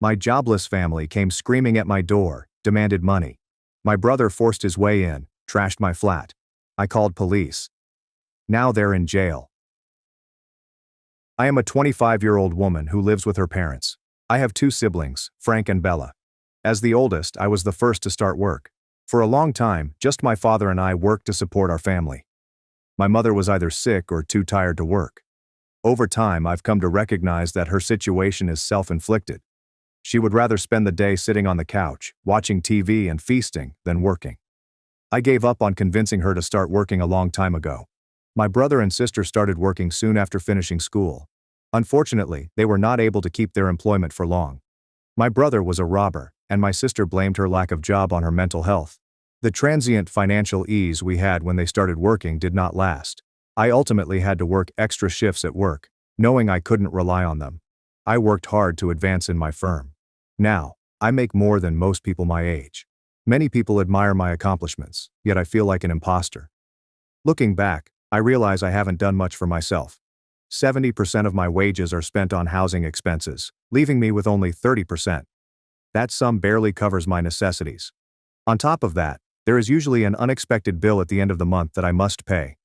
My jobless family came screaming at my door, demanded money. My brother forced his way in, trashed my flat. I called police. Now they're in jail. I am a 25-year-old woman who lives with her parents. I have two siblings, Frank and Bella. As the oldest, I was the first to start work. For a long time, just my father and I worked to support our family. My mother was either sick or too tired to work. Over time, I've come to recognize that her situation is self-inflicted. She would rather spend the day sitting on the couch, watching TV and feasting, than working. I gave up on convincing her to start working a long time ago. My brother and sister started working soon after finishing school. Unfortunately, they were not able to keep their employment for long. My brother was a robber, and my sister blamed her lack of job on her mental health. The transient financial ease we had when they started working did not last. I ultimately had to work extra shifts at work, knowing I couldn't rely on them. I worked hard to advance in my firm. Now, I make more than most people my age. Many people admire my accomplishments, yet I feel like an imposter. Looking back, I realize I haven't done much for myself. 70% of my wages are spent on housing expenses, leaving me with only 30%. That sum barely covers my necessities. On top of that, there is usually an unexpected bill at the end of the month that I must pay.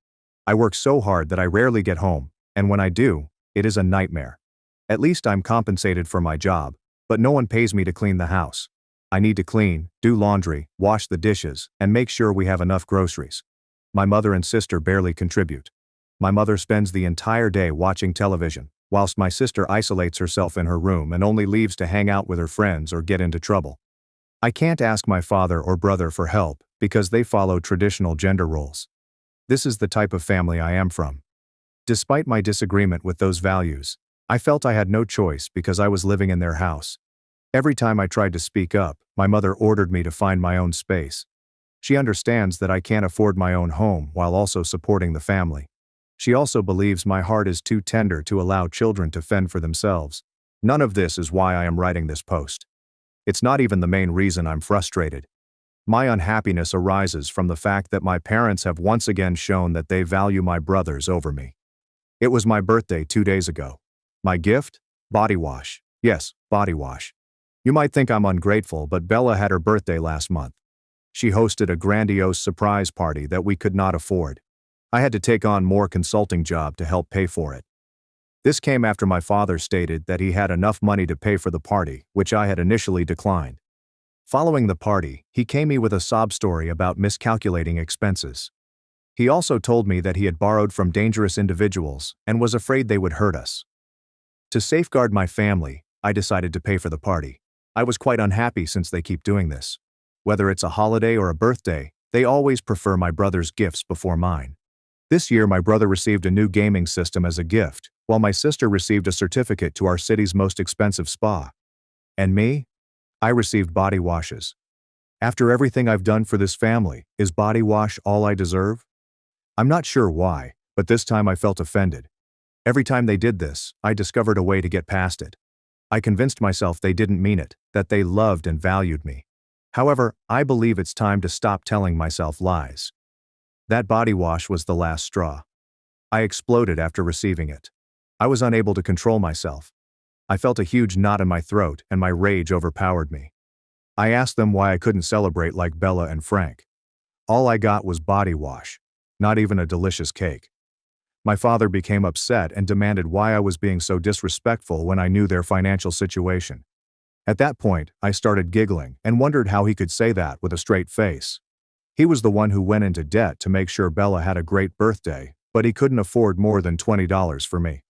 I work so hard that I rarely get home, and when I do, it is a nightmare. At least I'm compensated for my job, but no one pays me to clean the house. I need to clean, do laundry, wash the dishes, and make sure we have enough groceries. My mother and sister barely contribute. My mother spends the entire day watching television, whilst my sister isolates herself in her room and only leaves to hang out with her friends or get into trouble. I can't ask my father or brother for help because they follow traditional gender roles. This is the type of family I am from. Despite my disagreement with those values, I felt I had no choice because I was living in their house. Every time I tried to speak up, my mother ordered me to find my own space. She understands that I can't afford my own home while also supporting the family. She also believes my heart is too tender to allow children to fend for themselves. None of this is why I am writing this post. It's not even the main reason I'm frustrated. My unhappiness arises from the fact that my parents have once again shown that they value my brothers over me. It was my birthday 2 days ago. My gift? Body wash. Yes, body wash. You might think I'm ungrateful, but Bella had her birthday last month. She hosted a grandiose surprise party that we could not afford. I had to take on more consulting job to help pay for it. This came after my father stated that he had enough money to pay for the party, which I had initially declined. Following the party, he came me with a sob story about miscalculating expenses. He also told me that he had borrowed from dangerous individuals and was afraid they would hurt us. To safeguard my family, I decided to pay for the party. I was quite unhappy since they keep doing this. Whether it's a holiday or a birthday, they always prefer my brother's gifts before mine. This year my brother received a new gaming system as a gift, while my sister received a certificate to our city's most expensive spa. And me? I received body washes. After everything I've done for this family, is body wash all I deserve? I'm not sure why, but this time I felt offended. Every time they did this, I discovered a way to get past it. I convinced myself they didn't mean it, that they loved and valued me. However, I believe it's time to stop telling myself lies. That body wash was the last straw. I exploded after receiving it. I was unable to control myself. I felt a huge knot in my throat and my rage overpowered me. I asked them why I couldn't celebrate like Bella and Frank. All I got was body wash, not even a delicious cake. My father became upset and demanded why I was being so disrespectful when I knew their financial situation. At that point, I started giggling and wondered how he could say that with a straight face. He was the one who went into debt to make sure Bella had a great birthday, but he couldn't afford more than $20 for me.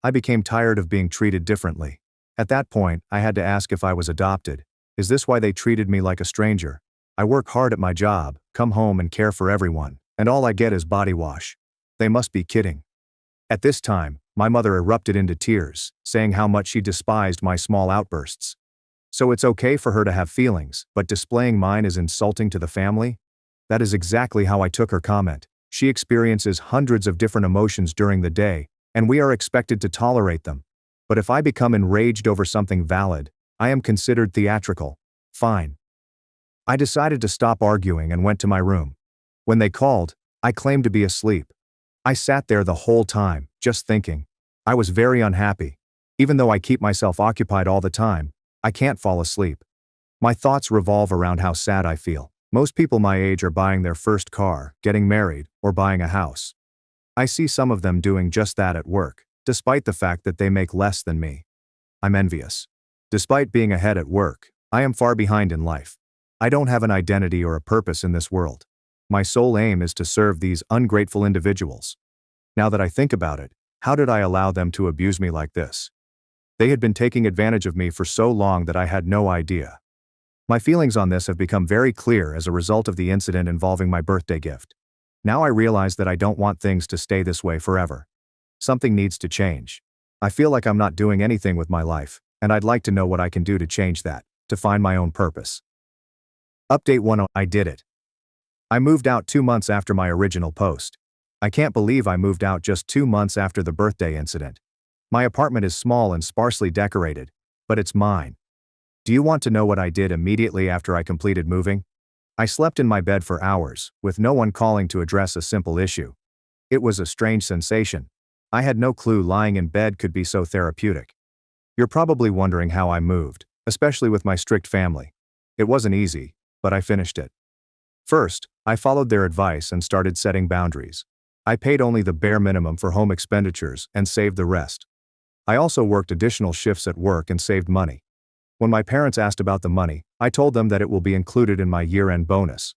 I became tired of being treated differently. At that point, I had to ask if I was adopted. Is this why they treated me like a stranger? I work hard at my job, come home and care for everyone, and all I get is body wash. They must be kidding. At this time, my mother erupted into tears, saying how much she despised my small outbursts. So it's okay for her to have feelings, but displaying mine is insulting to the family? That is exactly how I took her comment. She experiences hundreds of different emotions during the day, and we are expected to tolerate them. But if I become enraged over something valid, I am considered theatrical. Fine. I decided to stop arguing and went to my room. When they called, I claimed to be asleep. I sat there the whole time, just thinking. I was very unhappy. Even though I keep myself occupied all the time, I can't fall asleep. My thoughts revolve around how sad I feel. Most people my age are buying their first car, getting married, or buying a house. I see some of them doing just that at work, despite the fact that they make less than me. I'm envious. Despite being ahead at work, I am far behind in life. I don't have an identity or a purpose in this world. My sole aim is to serve these ungrateful individuals. Now that I think about it, how did I allow them to abuse me like this? They had been taking advantage of me for so long that I had no idea. My feelings on this have become very clear as a result of the incident involving my birthday gift. Now I realize that I don't want things to stay this way forever. Something needs to change. I feel like I'm not doing anything with my life, and I'd like to know what I can do to change that, to find my own purpose. Update 1: I did it. I moved out 2 months after my original post. I can't believe I moved out just 2 months after the birthday incident. My apartment is small and sparsely decorated, but it's mine. Do you want to know what I did immediately after I completed moving? I slept in my bed for hours, with no one calling to address a simple issue. It was a strange sensation. I had no clue lying in bed could be so therapeutic. You're probably wondering how I moved, especially with my strict family. It wasn't easy, but I finished it. First, I followed their advice and started setting boundaries. I paid only the bare minimum for home expenditures and saved the rest. I also worked additional shifts at work and saved money. When my parents asked about the money, I told them that it will be included in my year-end bonus.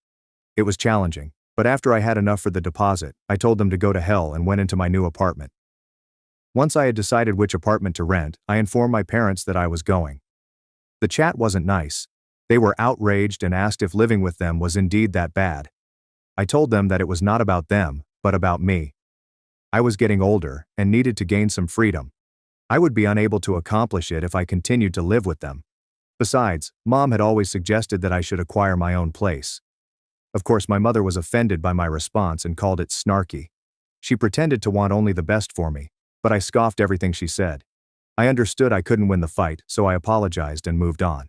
It was challenging, but after I had enough for the deposit, I told them to go to hell and went into my new apartment. Once I had decided which apartment to rent, I informed my parents that I was going. The chat wasn't nice. They were outraged and asked if living with them was indeed that bad. I told them that it was not about them, but about me. I was getting older and needed to gain some freedom. I would be unable to accomplish it if I continued to live with them. Besides, Mom had always suggested that I should acquire my own place. Of course, my mother was offended by my response and called it snarky. She pretended to want only the best for me, but I scoffed everything she said. I understood I couldn't win the fight, so I apologized and moved on.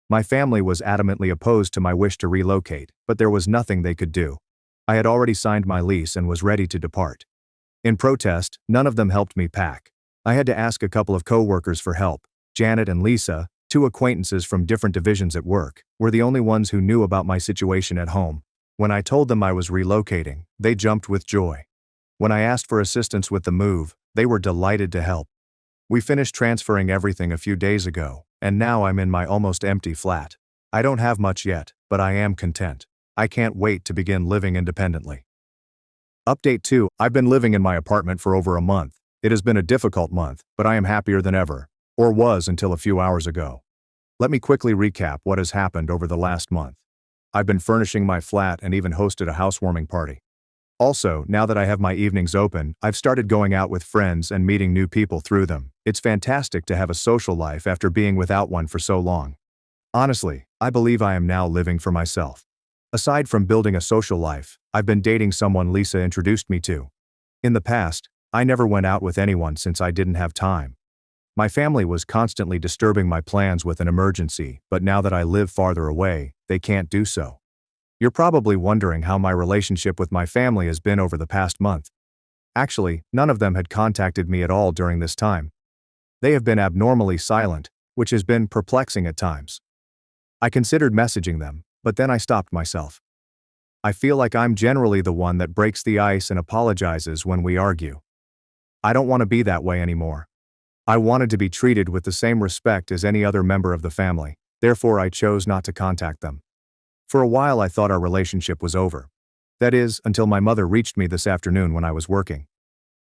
My family was adamantly opposed to my wish to relocate, but there was nothing they could do. I had already signed my lease and was ready to depart. In protest, none of them helped me pack. I had to ask a couple of co-workers for help. Janet and Lisa, 2 acquaintances from different divisions at work, were the only ones who knew about my situation at home. When I told them I was relocating, they jumped with joy. When I asked for assistance with the move, they were delighted to help. We finished transferring everything a few days ago, and now I'm in my almost empty flat. I don't have much yet, but I am content. I can't wait to begin living independently. Update 2: I've been living in my apartment for over a month. It has been a difficult month, but I am happier than ever. Or was until a few hours ago. Let me quickly recap what has happened over the last month. I've been furnishing my flat and even hosted a housewarming party. Also, now that I have my evenings open, I've started going out with friends and meeting new people through them. It's fantastic to have a social life after being without one for so long. Honestly, I believe I am now living for myself. Aside from building a social life, I've been dating someone Lisa introduced me to. In the past, I never went out with anyone since I didn't have time. My family was constantly disturbing my plans with an emergency, but now that I live farther away, they can't do so. You're probably wondering how my relationship with my family has been over the past month. Actually, none of them had contacted me at all during this time. They have been abnormally silent, which has been perplexing at times. I considered messaging them, but then I stopped myself. I feel like I'm generally the one that breaks the ice and apologizes when we argue. I don't want to be that way anymore. I wanted to be treated with the same respect as any other member of the family, therefore I chose not to contact them. For a while I thought our relationship was over. That is, until my mother reached me this afternoon when I was working.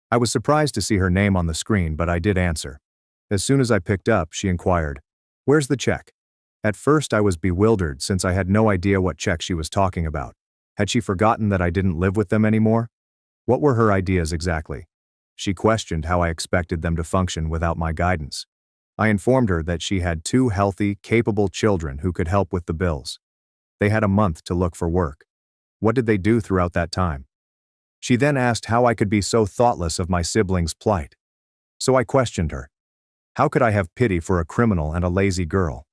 I was surprised to see her name on the screen, but I did answer. As soon as I picked up, she inquired, "Where's the check?" At first I was bewildered since I had no idea what check she was talking about. Had she forgotten that I didn't live with them anymore? What were her ideas exactly? She questioned how I expected them to function without my guidance. I informed her that she had 2 healthy, capable children who could help with the bills. They had a month to look for work. What did they do throughout that time? She then asked how I could be so thoughtless of my siblings' plight. So I questioned her. How could I have pity for a criminal and a lazy girl?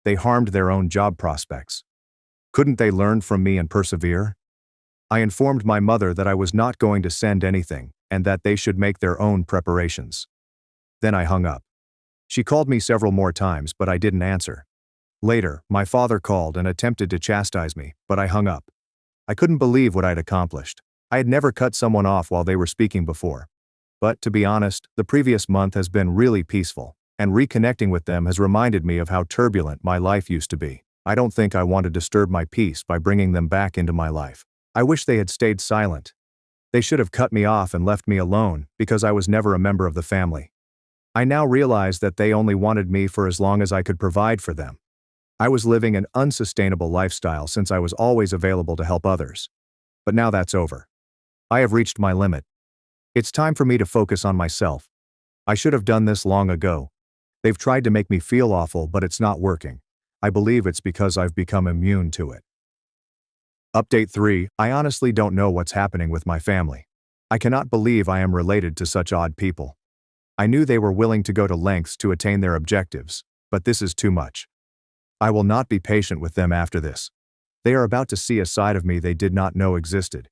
They harmed their own job prospects. Couldn't they learn from me and persevere? I informed my mother that I was not going to send anything, and that they should make their own preparations. Then I hung up. She called me several more times, but I didn't answer. Later, my father called and attempted to chastise me, but I hung up. I couldn't believe what I'd accomplished. I had never cut someone off while they were speaking before. But, to be honest, the previous month has been really peaceful, and reconnecting with them has reminded me of how turbulent my life used to be. I don't think I want to disturb my peace by bringing them back into my life. I wish they had stayed silent. They should have cut me off and left me alone, because I was never a member of the family. I now realize that they only wanted me for as long as I could provide for them. I was living an unsustainable lifestyle since I was always available to help others. But now that's over. I have reached my limit. It's time for me to focus on myself. I should have done this long ago. They've tried to make me feel awful, but it's not working. I believe it's because I've become immune to it. Update 3. I honestly don't know what's happening with my family. I cannot believe I am related to such odd people. I knew they were willing to go to lengths to attain their objectives, but this is too much. I will not be patient with them after this. They are about to see a side of me they did not know existed.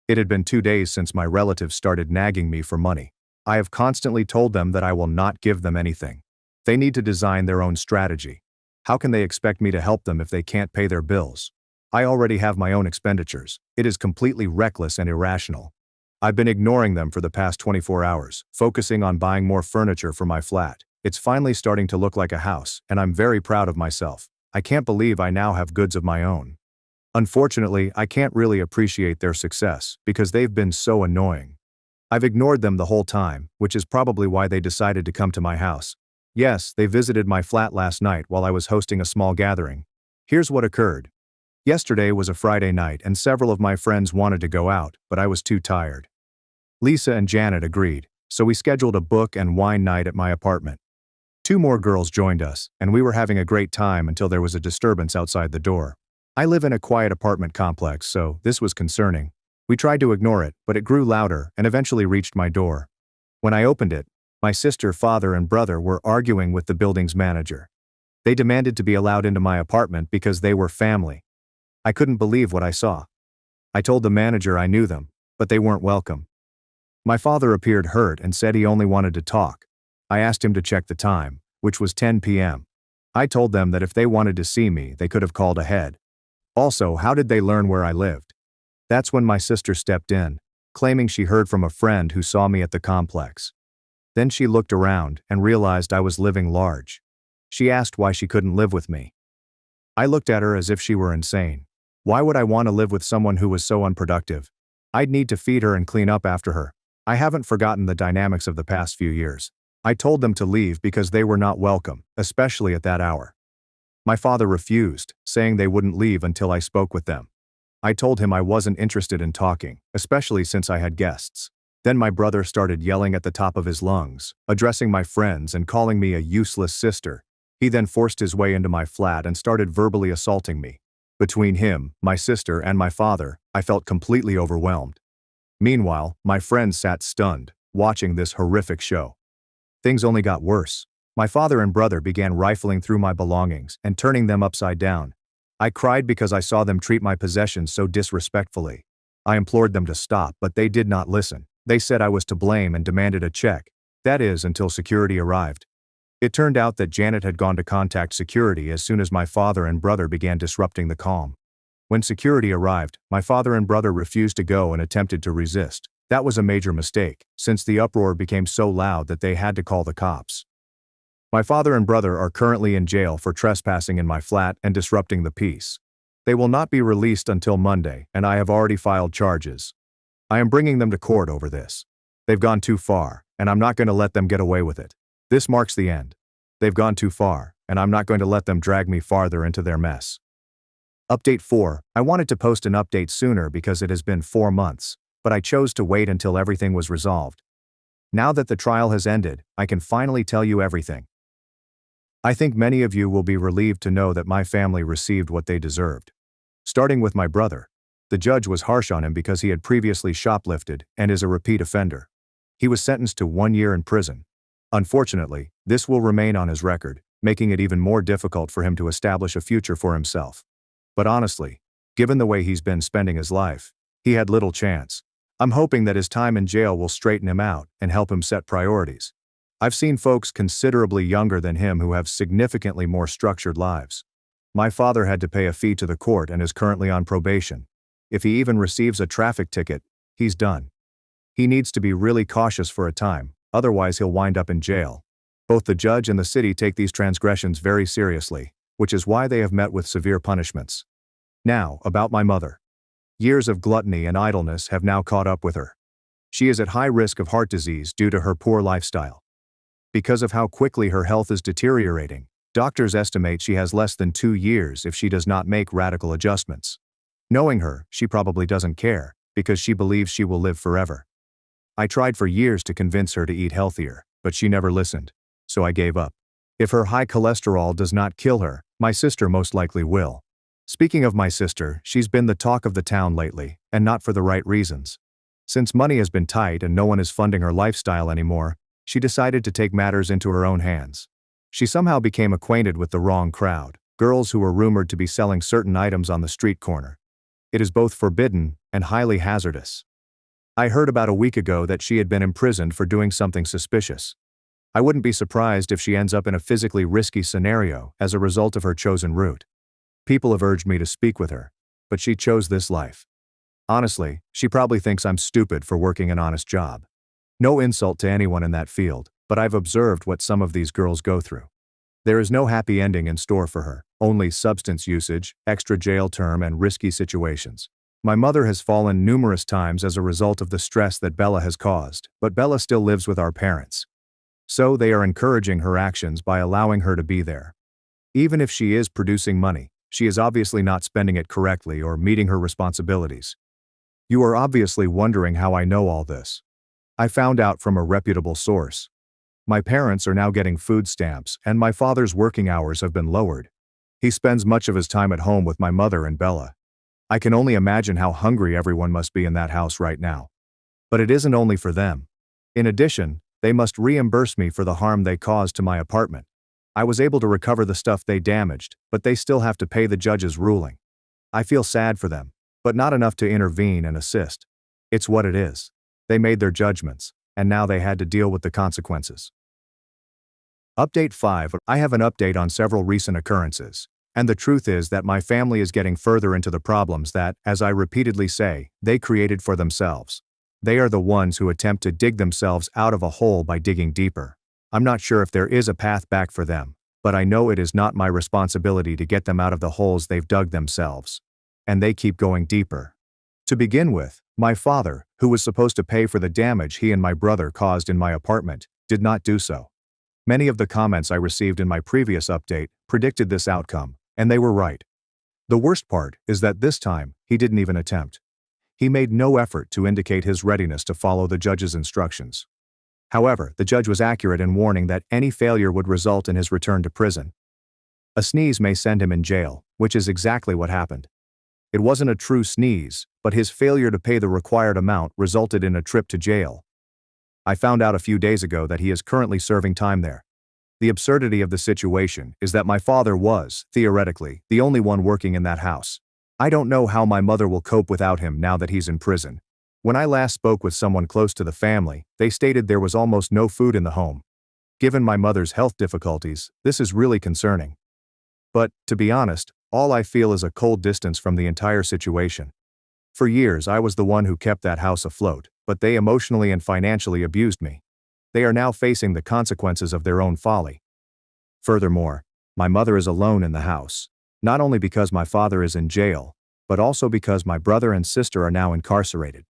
It had been 2 days since my relatives started nagging me for money. I have constantly told them that I will not give them anything. They need to design their own strategy. How can they expect me to help them if they can't pay their bills? I already have my own expenditures. It is completely reckless and irrational. I've been ignoring them for the past 24 hours, focusing on buying more furniture for my flat. It's finally starting to look like a house, and I'm very proud of myself. I can't believe I now have goods of my own. Unfortunately, I can't really appreciate their success because they've been so annoying. I've ignored them the whole time, which is probably why they decided to come to my house. Yes, they visited my flat last night while I was hosting a small gathering. Here's what occurred. Yesterday was a Friday night and several of my friends wanted to go out, but I was too tired. Lisa and Janet agreed, so we scheduled a book and wine night at my apartment. 2 more girls joined us, and we were having a great time until there was a disturbance outside the door. I live in a quiet apartment complex, so this was concerning. We tried to ignore it, but it grew louder and eventually reached my door. When I opened it, my sister, father, and brother were arguing with the building's manager. They demanded to be allowed into my apartment because they were family. I couldn't believe what I saw. I told the manager I knew them, but they weren't welcome. My father appeared hurt and said he only wanted to talk. I asked him to check the time, which was 10 p.m. I told them that if they wanted to see me, they could have called ahead. Also, how did they learn where I lived? That's when my sister stepped in, claiming she heard from a friend who saw me at the complex. Then she looked around and realized I was living large. She asked why she couldn't live with me. I looked at her as if she were insane. Why would I want to live with someone who was so unproductive? I'd need to feed her and clean up after her. I haven't forgotten the dynamics of the past few years. I told them to leave because they were not welcome, especially at that hour. My father refused, saying they wouldn't leave until I spoke with them. I told him I wasn't interested in talking, especially since I had guests. Then my brother started yelling at the top of his lungs, addressing my friends and calling me a useless sister. He then forced his way into my flat and started verbally assaulting me. Between him, my sister, and my father, I felt completely overwhelmed. Meanwhile, my friends sat stunned, watching this horrific show. Things only got worse. My father and brother began rifling through my belongings and turning them upside down. I cried because I saw them treat my possessions so disrespectfully. I implored them to stop, but they did not listen. They said I was to blame and demanded a check. That is, until security arrived. It turned out that Janet had gone to contact security as soon as my father and brother began disrupting the calm. When security arrived, my father and brother refused to go and attempted to resist. That was a major mistake, since the uproar became so loud that they had to call the cops. My father and brother are currently in jail for trespassing in my flat and disrupting the peace. They will not be released until Monday, and I have already filed charges. I am bringing them to court over this. They've gone too far, and I'm not going to let them get away with it. This marks the end. They've gone too far, and I'm not going to let them drag me farther into their mess. Update 4. I wanted to post an update sooner because it has been 4 months, but I chose to wait until everything was resolved. Now that the trial has ended, I can finally tell you everything. I think many of you will be relieved to know that my family received what they deserved. Starting with my brother. The judge was harsh on him because he had previously shoplifted and is a repeat offender. He was sentenced to 1 year in prison. Unfortunately, this will remain on his record, making it even more difficult for him to establish a future for himself. But honestly, given the way he's been spending his life, he had little chance. I'm hoping that his time in jail will straighten him out and help him set priorities. I've seen folks considerably younger than him who have significantly more structured lives. My father had to pay a fee to the court and is currently on probation. If he even receives a traffic ticket, he's done. He needs to be really cautious for a time, otherwise he'll wind up in jail. Both the judge and the city take these transgressions very seriously, which is why they have met with severe punishments. Now, about my mother. Years of gluttony and idleness have now caught up with her. She is at high risk of heart disease due to her poor lifestyle. Because of how quickly her health is deteriorating, doctors estimate she has less than 2 years if she does not make radical adjustments. Knowing her, she probably doesn't care, because she believes she will live forever. I tried for years to convince her to eat healthier, but she never listened, so I gave up. If her high cholesterol does not kill her, my sister most likely will. Speaking of my sister, she's been the talk of the town lately, and not for the right reasons. Since money has been tight and no one is funding her lifestyle anymore, she decided to take matters into her own hands. She somehow became acquainted with the wrong crowd, girls who were rumored to be selling certain items on the street corner. It is both forbidden and highly hazardous. I heard about a week ago that she had been imprisoned for doing something suspicious. I wouldn't be surprised if she ends up in a physically risky scenario as a result of her chosen route. People have urged me to speak with her, but she chose this life. Honestly, she probably thinks I'm stupid for working an honest job. No insult to anyone in that field, but I've observed what some of these girls go through. There is no happy ending in store for her, only substance usage, extra jail term, and risky situations. My mother has fallen numerous times as a result of the stress that Bella has caused, but Bella still lives with our parents. So they are encouraging her actions by allowing her to be there. Even if she is producing money, she is obviously not spending it correctly or meeting her responsibilities. You are obviously wondering how I know all this. I found out from a reputable source. My parents are now getting food stamps, and my father's working hours have been lowered. He spends much of his time at home with my mother and Bella. I can only imagine how hungry everyone must be in that house right now. But it isn't only for them. In addition, they must reimburse me for the harm they caused to my apartment. I was able to recover the stuff they damaged, but they still have to pay the judge's ruling. I feel sad for them, but not enough to intervene and assist. It's what it is. They made their judgments, and now they had to deal with the consequences. Update 5. I have an update on several recent occurrences. And the truth is that my family is getting further into the problems that, as I repeatedly say, they created for themselves. They are the ones who attempt to dig themselves out of a hole by digging deeper. I'm not sure if there is a path back for them, but I know it is not my responsibility to get them out of the holes they've dug themselves. And they keep going deeper. To begin with, my father, who was supposed to pay for the damage he and my brother caused in my apartment, did not do so. Many of the comments I received in my previous update predicted this outcome, and they were right. The worst part is that this time, he didn't even attempt. He made no effort to indicate his readiness to follow the judge's instructions. However, the judge was accurate in warning that any failure would result in his return to prison. A sneeze may send him in jail, which is exactly what happened. It wasn't a true sneeze, but his failure to pay the required amount resulted in a trip to jail. I found out a few days ago that he is currently serving time there. The absurdity of the situation is that my father was, theoretically, the only one working in that house. I don't know how my mother will cope without him now that he's in prison. When I last spoke with someone close to the family, they stated there was almost no food in the home. Given my mother's health difficulties, this is really concerning. But, to be honest, all I feel is a cold distance from the entire situation. For years I was the one who kept that house afloat, but they emotionally and financially abused me. They are now facing the consequences of their own folly. Furthermore, my mother is alone in the house, not only because my father is in jail, but also because my brother and sister are now incarcerated.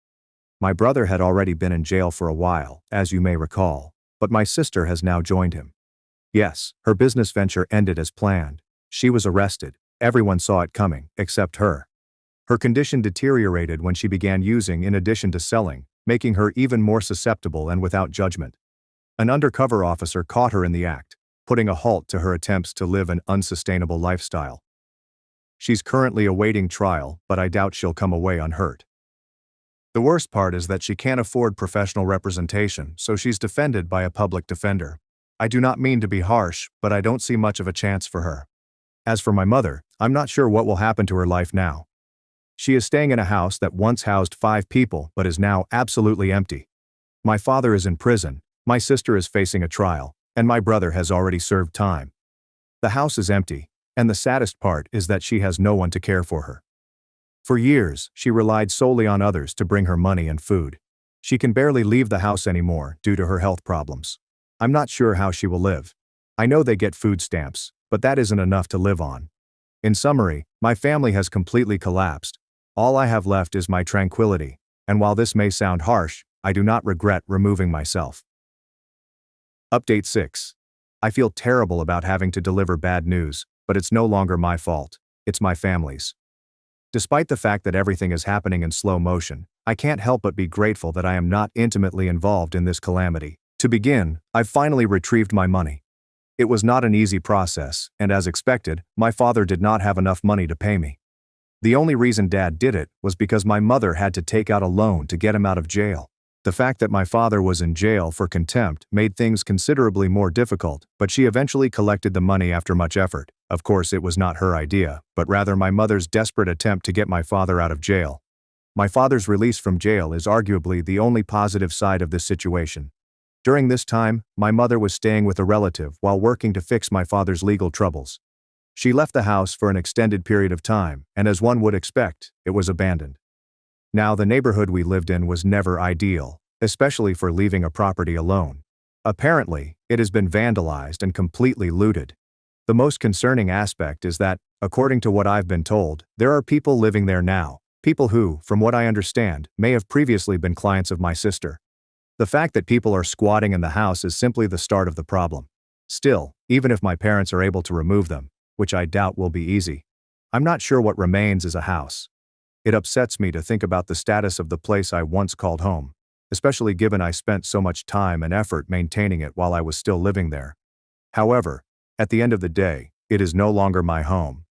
My brother had already been in jail for a while, as you may recall, but my sister has now joined him. Yes, her business venture ended as planned. She was arrested. Everyone saw it coming, except her. Her condition deteriorated when she began using in addition to selling, making her even more susceptible and without judgment. An undercover officer caught her in the act, putting a halt to her attempts to live an unsustainable lifestyle. She's currently awaiting trial, but I doubt she'll come away unhurt. The worst part is that she can't afford professional representation, so she's defended by a public defender. I do not mean to be harsh, but I don't see much of a chance for her. As for my mother, I'm not sure what will happen to her life now. She is staying in a house that once housed 5 people but is now absolutely empty. My father is in prison, My sister is facing a trial, and my brother has already served time. The house is empty, and the saddest part is that she has no one to care for her. For years, she relied solely on others to bring her money and food. She can barely leave the house anymore due to her health problems. I'm not sure how she will live. I know they get food stamps, but that isn't enough to live on. In summary, my family has completely collapsed. All I have left is my tranquility, and while this may sound harsh, I do not regret removing myself. Update 6. I feel terrible about having to deliver bad news, but it's no longer my fault, it's my family's. Despite the fact that everything is happening in slow motion, I can't help but be grateful that I am not intimately involved in this calamity. To begin, I've finally retrieved my money. It was not an easy process, and as expected, my father did not have enough money to pay me. The only reason Dad did it was because my mother had to take out a loan to get him out of jail. The fact that my father was in jail for contempt made things considerably more difficult, but she eventually collected the money after much effort. Of course, it was not her idea, but rather my mother's desperate attempt to get my father out of jail. My father's release from jail is arguably the only positive side of this situation. During this time, my mother was staying with a relative while working to fix my father's legal troubles. She left the house for an extended period of time, and as one would expect, it was abandoned. Now, the neighborhood we lived in was never ideal, especially for leaving a property alone. Apparently, it has been vandalized and completely looted. The most concerning aspect is that, according to what I've been told, there are people living there now, people who, from what I understand, may have previously been clients of my sister. The fact that people are squatting in the house is simply the start of the problem. Still, even if my parents are able to remove them, which I doubt will be easy, I'm not sure what remains as a house. It upsets me to think about the status of the place I once called home, especially given I spent so much time and effort maintaining it while I was still living there. However, at the end of the day, it is no longer my home.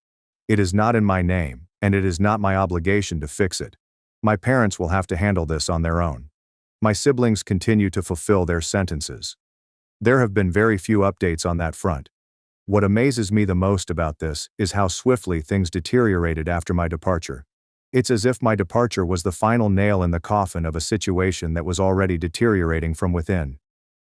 It is not in my name, and it is not my obligation to fix it. My parents will have to handle this on their own. My siblings continue to fulfill their sentences. There have been very few updates on that front. What amazes me the most about this is how swiftly things deteriorated after my departure. It's as if my departure was the final nail in the coffin of a situation that was already deteriorating from within.